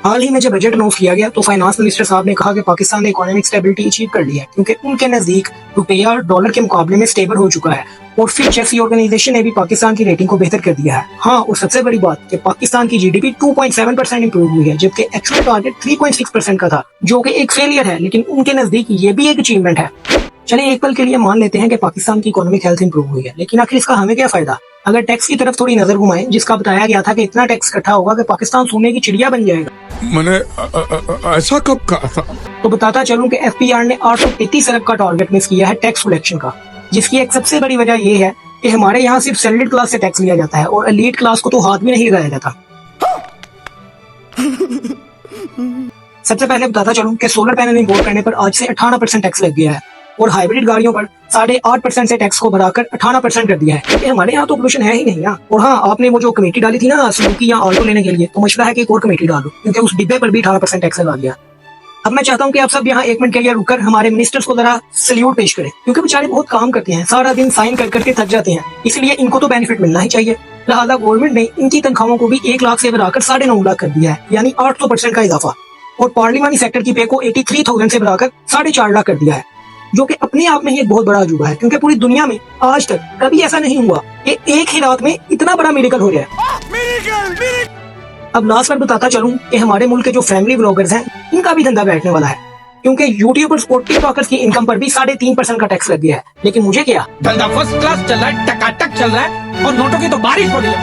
हाल ही में जब budget announce किया गया तो फाइनेंस मिनिस्टर साहब ने कहा कि पाकिस्तान ने इकोनॉमिक स्टेबिलिटी अचीव कर ली है क्योंकि उनके नजदीक रुपया डॉलर के मुकाबले में स्टेबल हो चुका है और फिच जैसी ऑर्गेनाइजेशन ने भी पाकिस्तान की रेटिंग को बेहतर कर दिया है। हाँ, और सबसे बड़ी बात कि पाकिस्तान की जीडीपी 2.7% इंप्रूव हुई है जबकि एक्चुअल टारगेट 3.6% का था, जो कि एक फेलियर है, लेकिन उनके नजदीक ये भी एक अचीवमेंट है। चलिए एक पल के लिए मान लेते हैं कि पाकिस्तान की इकोनॉमिक हेल्थ इंप्रूव हुई है, लेकिन आखिर इसका हमें क्या फायदा अगर टैक्स की तरफ थोड़ी नजर घुमाएं, जिसका बताया गया था कि इतना टैक्स इकट्ठा होगा कि पाकिस्तान सोने की चिड़िया बन जाएगा। मैंने ऐसा कब कहा था? तो बताता चलूं कि एफपीआर ने 833 अरब का टारगेट मिस किया है टैक्स कलेक्शन का, जिसकी एक सबसे बड़ी वजह यह है कि हमारे यहाँ सिर्फ सैलरीड क्लास से टैक्स लिया जाता है और एलीट क्लास को तो हाथ भी नहीं लगाया जाता। सबसे पहले बताता चलूं कि सोलर पैनल इंपोर्ट करने पर आज से 18% टैक्स लग गया है और हाइब्रिड गाड़ियों पर 8.5% से टैक्स को बढ़ाकर 18% कर दिया है, क्योंकि हमारे यहाँ तो पोल्यूशन है ही नहीं ना। और हाँ, आपने वो जो कमेटी डाली थी ना सुजुकी या ऑल्टो लेने के लिए, तो मशवरा है कि एक और कमेटी डालो क्योंकि उस डिब्बे पर भी 18% टैक्स लगा दिया। अब मैं चाहता हूँ कि आप सब यहाँ एक मिनट के लिए रुककर हमारे मिनिस्टर्स को जरा सल्यूट पेश करें, क्योंकि बेचारे बहुत काम करते हैं, सारा दिन साइन कर करके थक जाते हैं, इसलिए इनको तो बेनिफिट मिलना ही चाहिए। लिहाजा गवर्नमेंट ने इनकी तनख्वाहों को भी 1 लाख से बढ़ाकर 9.5 लाख कर दिया है, यानी 800% का इजाफा, और पार्लिमानी सेक्टर की पे को 83,000 से बढ़ाकर 4.5 लाख कर दिया है, जो कि अपने आप में ही एक बहुत बड़ा अजूबा है, क्योंकि पूरी दुनिया में आज तक कभी ऐसा नहीं हुआ कि एक ही रात में इतना बड़ा मेडिकल हो जाए। अब लास्ट पर बताता चलूं कि हमारे मुल्क के जो फैमिली ब्लॉगर्स हैं, इनका भी धंधा बैठने वाला है, क्योंकि यूट्यूबर्स और टिकटॉकर्स की इनकम पर भी 3.5% का टैक्स लग गया है। लेकिन मुझे क्या, धंधा फर्स्ट क्लास चल रहा है, टकाटक चल रहा है और नोटों की तो बारिश हो रही है।